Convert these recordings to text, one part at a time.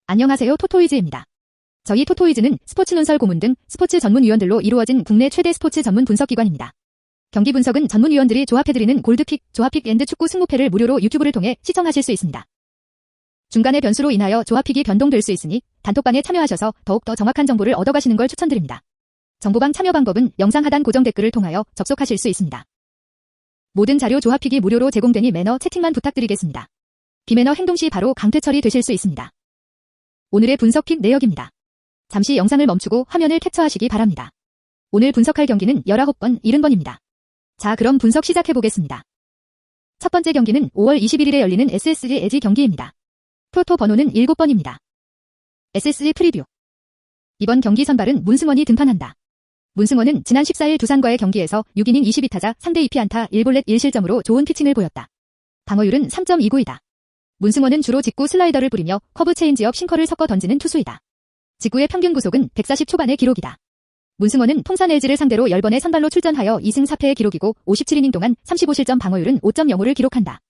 안녕하세요, 토토이즈입니다. 저희 토토이즈는 스포츠 논설 고문 등 스포츠 전문위원들로 이루어진 국내 최대 스포츠 전문 분석기관입니다. 경기 분석은 전문위원들이 조합해드리는 골드픽, 조합픽 앤드 축구 승부패를 무료로 유튜브를 통해 시청하실 수 있습니다. 중간의 변수로 인하여 조합픽이 변동될 수 있으니 단톡방에 참여하셔서 더욱더 정확한 정보를 얻어가시는 걸 추천드립니다. 정보방 참여 방법은 영상 하단 고정 댓글을 통하여 접속하실 수 있습니다. 모든 자료 조합픽이 무료로 제공되니 매너 채팅만 부탁드리겠습니다. 비매너 행동 시 바로 강퇴 처리되실 수 있습니다. 오늘의 분석픽 내역입니다. 잠시 영상을 멈추고 화면을 캡처하시기 바랍니다. 오늘 분석할 경기는 19번, 70번입니다. 자, 그럼 분석 시작해보겠습니다. 첫 번째 경기는 5월 21일에 열리는 SSG LG 경기입니다. 프로토 번호는 7번입니다. SSG 프리뷰. 이번 경기 선발은 문승원이 등판한다. 문승원은 지난 14일 두산과의 경기에서 6이닝 22타자 상대 2피안타 1볼넷 1실점으로 좋은 피칭을 보였다. 방어율은 3.29이다. 문승원은 주로 직구 슬라이더를 뿌리며 커브 체인지업 싱커를 섞어 던지는 투수이다. 직구의 평균 구속은 140 초반의 기록이다. 문승원은 통산 LG를 상대로 10번의 선발로 출전하여 2승 4패의 기록이고 57이닝 동안 35실점 방어율은 5.05를 기록한다.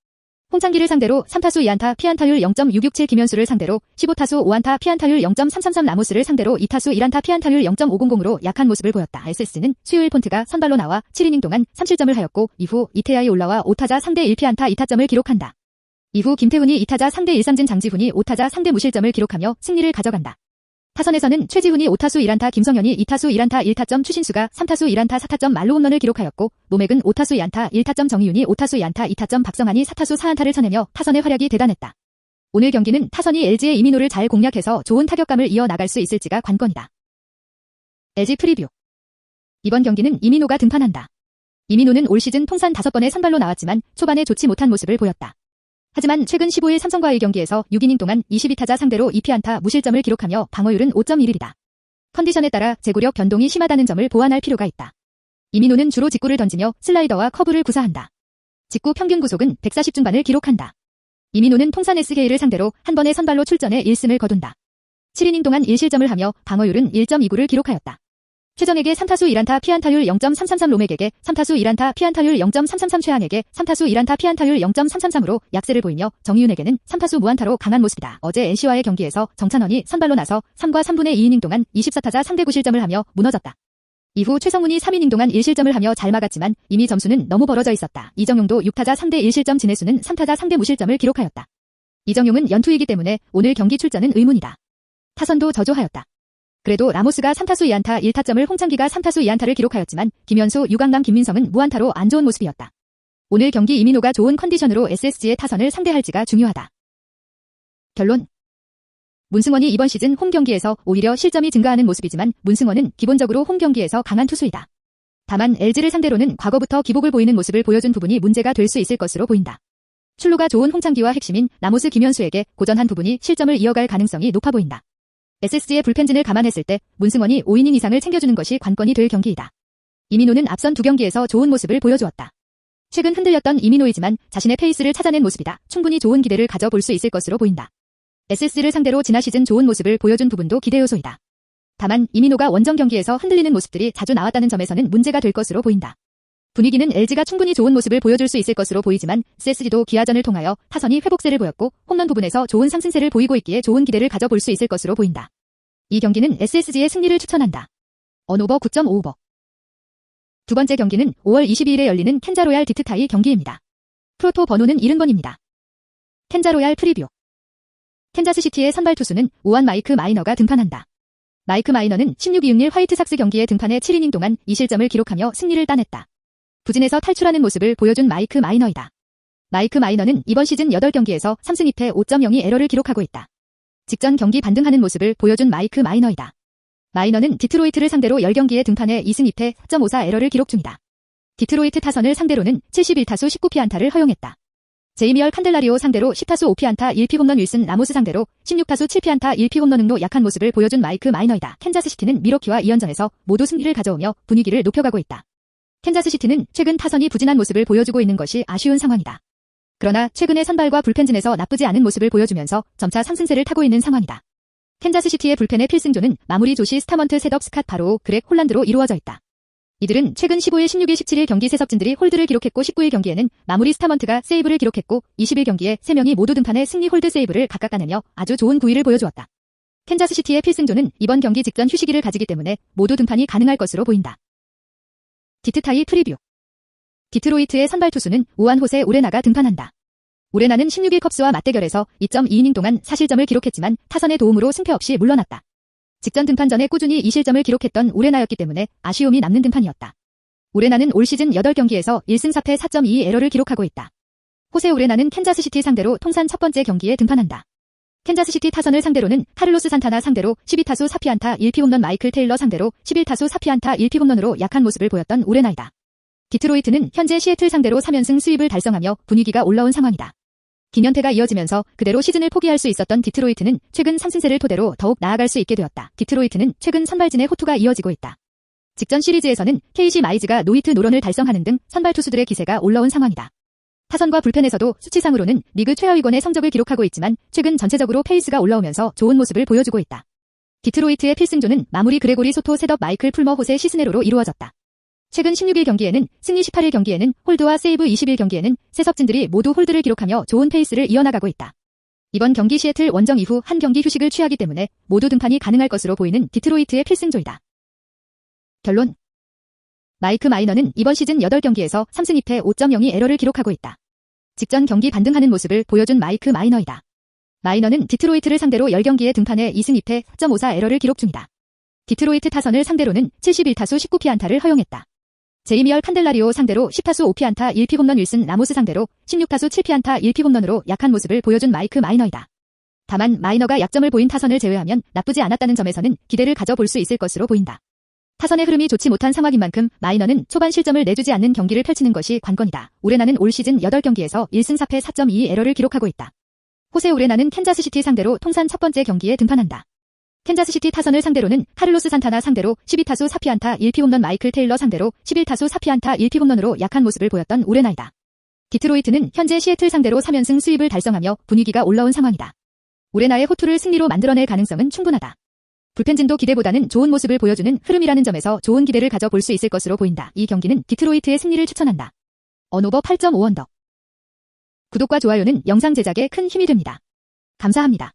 홍창기를 상대로 3타수 2안타 피안타율 0.667 김현수를 상대로 15타수 5안타 피안타율 0.333 라모스를 상대로 2타수 1안타 피안타율 0.500으로 약한 모습을 보였다. SS는 수요일 폰트가 선발로 나와 7이닝 동안 3실점을 하였고 이후 이태야이 올라와 5타자 상대 1피안타 2타점을 기록한다. 이후 김태훈이 2타자 상대 1삼진 장지훈이 5타자 상대 무실점을 기록하며 승리를 가져간다. 타선에서는 최지훈이 5타수 1안타 김성현이 2타수 1안타 1타점 추신수가 3타수 1안타 4타점 말로 홈런을 기록하였고 노맥은 5타수 2안타 1타점 정희윤이 5타수 2안타 2타점 박성환이 4타수 4안타를 쳐내며 타선의 활약이 대단했다. 오늘 경기는 타선이 LG의 이민호를 잘 공략해서 좋은 타격감을 이어나갈 수 있을지가 관건이다. LG 프리뷰. 이번 경기는 이민호가 등판한다. 이민호는 올 시즌 통산 5번의 선발로 나왔지만 초반에 좋지 못한 모습을 보였다. 하지만 최근 15일 삼성과의 경기에서 6이닝 동안 22타자 상대로 2피안타 무실점을 기록하며 방어율은 5.11이다. 컨디션에 따라 제구력 변동이 심하다는 점을 보완할 필요가 있다. 이민호는 주로 직구를 던지며 슬라이더와 커브를 구사한다. 직구 평균 구속은 140 중반을 기록한다. 이민호는 통산 SK를 상대로 한 번의 선발로 출전해 1승을 거둔다. 7이닝 동안 1실점을 하며 방어율은 1.29를 기록하였다. 최정에게 3타수 1안타 피안타율 0.333 로맥에게 3타수 1안타 피안타율 0.333 최항에게 3타수 1안타 피안타율 0.333으로 약세를 보이며 정희윤에게는 3타수 무안타로 강한 모습이다. 어제 NC와의 경기에서 정찬원이 선발로 나서 3과 3분의 2이닝 동안 24타자 상대 9실점을 하며 무너졌다. 이후 최성훈이 3이닝 동안 1실점을 하며 잘 막았지만 이미 점수는 너무 벌어져 있었다. 이정용도 6타자 상대 1실점 진해수는 3타자 상대 무실점을 기록하였다. 이정용은 연투이기 때문에 오늘 경기 출전은 의문이다. 타선도 저조하였다. 그래도 라모스가 3타수 2안타 1타점을 홍창기가 3타수 2안타를 기록하였지만 김현수, 유강남, 김민성은 무안타로 안 좋은 모습이었다. 오늘 경기 이민호가 좋은 컨디션으로 SSG의 타선을 상대할지가 중요하다. 결론. 문승원이 이번 시즌 홈 경기에서 오히려 실점이 증가하는 모습이지만 문승원은 기본적으로 홈 경기에서 강한 투수이다. 다만 LG를 상대로는 과거부터 기복을 보이는 모습을 보여준 부분이 문제가 될 수 있을 것으로 보인다. 출루가 좋은 홍창기와 핵심인 라모스 김현수에게 고전한 부분이 실점을 이어갈 가능성이 높아 보인다. SSG의 불펜진을 감안했을 때 문승원이 5이닝 이상을 챙겨주는 것이 관건이 될 경기이다. 이민호는 앞선 2경기에서 좋은 모습을 보여주었다. 최근 흔들렸던 이민호이지만 자신의 페이스를 찾아낸 모습이다. 충분히 좋은 기대를 가져볼 수 있을 것으로 보인다. SSG를 상대로 지난 시즌 좋은 모습을 보여준 부분도 기대 요소이다. 다만 이민호가 원정 경기에서 흔들리는 모습들이 자주 나왔다는 점에서는 문제가 될 것으로 보인다. 분위기는 LG가 충분히 좋은 모습을 보여줄 수 있을 것으로 보이지만 SSG도 기아전을 통하여 타선이 회복세를 보였고 홈런 부분에서 좋은 상승세를 보이고 있기에 좋은 기대를 가져볼 수 있을 것으로 보인다. 이 경기는 SSG의 승리를 추천한다. 언오버 9.5오버. 두 번째 경기는 5월 22일에 열리는 켄자로얄 디트타이 경기입니다. 프로토 번호는 70번입니다. 켄자로얄 프리뷰. 캔자스시티의 선발 투수는 오한 마이크 마이너가 등판한다. 마이크 마이너는 16-2-6 화이트삭스 경기에 등판해 7이닝 동안 2실점을 기록하며 승리를 따냈다. 부진에서 탈출하는 모습을 보여준 마이크 마이너이다. 마이크 마이너는 이번 시즌 8경기에서 3승 2패 5.02 에러를 기록하고 있다. 직전 경기 반등하는 모습을 보여준 마이크 마이너이다. 마이너는 디트로이트를 상대로 10경기에 등판해 2승 2패 4.54 에러를 기록 중이다. 디트로이트 타선을 상대로는 71타수 19피안타를 허용했다. 제이미얼 칸델라리오 상대로 10타수 5피안타 1피 홈런 윌슨 라모스 상대로 16타수 7피안타 1피 홈런 등로 약한 모습을 보여준 마이크 마이너이다. 캔자스시티는 미러키와 2연전에서 모두 승리를 가져오며 분위기를 높여가고 있다. 캔자스시티는 최근 타선이 부진한 모습을 보여주고 있는 것이 아쉬운 상황이다. 그러나 최근의 선발과 불펜진에서 나쁘지 않은 모습을 보여주면서 점차 상승세를 타고 있는 상황이다. 캔자스시티의 불펜의 필승조는 마무리 조시 스타먼트 셋업 스캇 바로우 그렉 홀란드로 이루어져 있다. 이들은 최근 15일, 16일, 17일 경기 세석진들이 홀드를 기록했고 19일 경기에는 마무리 스타먼트가 세이브를 기록했고 20일 경기에 3명이 모두 등판해 승리 홀드 세이브를 각각 따내며 아주 좋은 구위를 보여주었다. 캔자스시티의 필승조는 이번 경기 직전 휴식일을 가지기 때문에 모두 등판이 가능할 것으로 보인다. 디트타이 프리뷰. 디트로이트의 선발 투수는 우한 호세 우레나가 등판한다. 우레나는 16일 컵스와 맞대결에서 2.2이닝 동안 4실점을 기록했지만 타선의 도움으로 승패 없이 물러났다. 직전 등판 전에 꾸준히 2실점을 기록했던 우레나였기 때문에 아쉬움이 남는 등판이었다. 우레나는 올 시즌 8경기에서 1승 4패 4.22에러를 기록하고 있다. 호세 우레나는 캔자스시티 상대로 통산 첫 번째 경기에 등판한다. 캔자스시티 타선을 상대로는 카를로스 산타나 상대로 12타수 4피안타 1피홈런 마이클 테일러 상대로 11타수 4피안타 1피홈런으로 약한 모습을 보였던 우레나이다. 디트로이트는 현재 시애틀 상대로 3연승 스윕을 달성하며 분위기가 올라온 상황이다. 긴연패가 이어지면서 그대로 시즌을 포기할 수 있었던 디트로이트는 최근 3승세를 토대로 더욱 나아갈 수 있게 되었다. 디트로이트는 최근 선발진의 호투가 이어지고 있다. 직전 시리즈에서는 KC 마이즈가 노히트 노런을 달성하는 등 선발 투수들의 기세가 올라온 상황이다. 타선과 불펜에서도 수치상으로는 리그 최하위권의 성적을 기록하고 있지만 최근 전체적으로 페이스가 올라오면서 좋은 모습을 보여주고 있다. 디트로이트의 필승조는 마무리 그레고리 소토 셋업 마이클 풀머 호세 시스네로로 이루어졌다. 최근 16일 경기에는 승리 18일 경기에는 홀드와 세이브 20일 경기에는 세 섭진들이 모두 홀드를 기록하며 좋은 페이스를 이어나가고 있다. 이번 경기 시애틀 원정 이후 한 경기 휴식을 취하기 때문에 모두 등판이 가능할 것으로 보이는 디트로이트의 필승조이다. 결론. 마이크 마이너는 이번 시즌 8경기에서 3승 2패 5.02에러를 기록하고 있다. 직전 경기 반등하는 모습을 보여준 마이크 마이너이다. 마이너는 디트로이트를 상대로 10경기에 등판해 2승 2패 4.54에러를 기록 중이다. 디트로이트 타선을 상대로는 71타수 19피안타를 허용했다. 제이미얼 칸델라리오 상대로 10타수 5피안타 1피홈런 윌슨 라모스 상대로 16타수 7피안타 1피홈런으로 약한 모습을 보여준 마이크 마이너이다. 다만 마이너가 약점을 보인 타선을 제외하면 나쁘지 않았다는 점에서는 기대를 가져볼 수 있을 것으로 보인다. 타선의 흐름이 좋지 못한 상황인 만큼 마이너는 초반 실점을 내주지 않는 경기를 펼치는 것이 관건이다. 우레나는 올 시즌 8경기에서 1승 4패 4.22에러를 기록하고 있다. 호세 우레나는 캔자스시티 상대로 통산 첫 번째 경기에 등판한다. 캔자스시티 타선을 상대로는 카를로스 산타나 상대로 12타수 4피안타 1피홈런 마이클 테일러 상대로 11타수 4피안타 1피홈런으로 약한 모습을 보였던 우레나이다. 디트로이트는 현재 시애틀 상대로 3연승 스윕을 달성하며 분위기가 올라온 상황이다. 우레나의 호투를 승리로 만들어낼 가능성은 충분하다. 불펜진도 기대보다는 좋은 모습을 보여주는 흐름이라는 점에서 좋은 기대를 가져볼 수 있을 것으로 보인다. 이 경기는 디트로이트의 승리를 추천한다. 언오버 8.5언더. 구독과 좋아요는 영상 제작에 큰 힘이 됩니다. 감사합니다.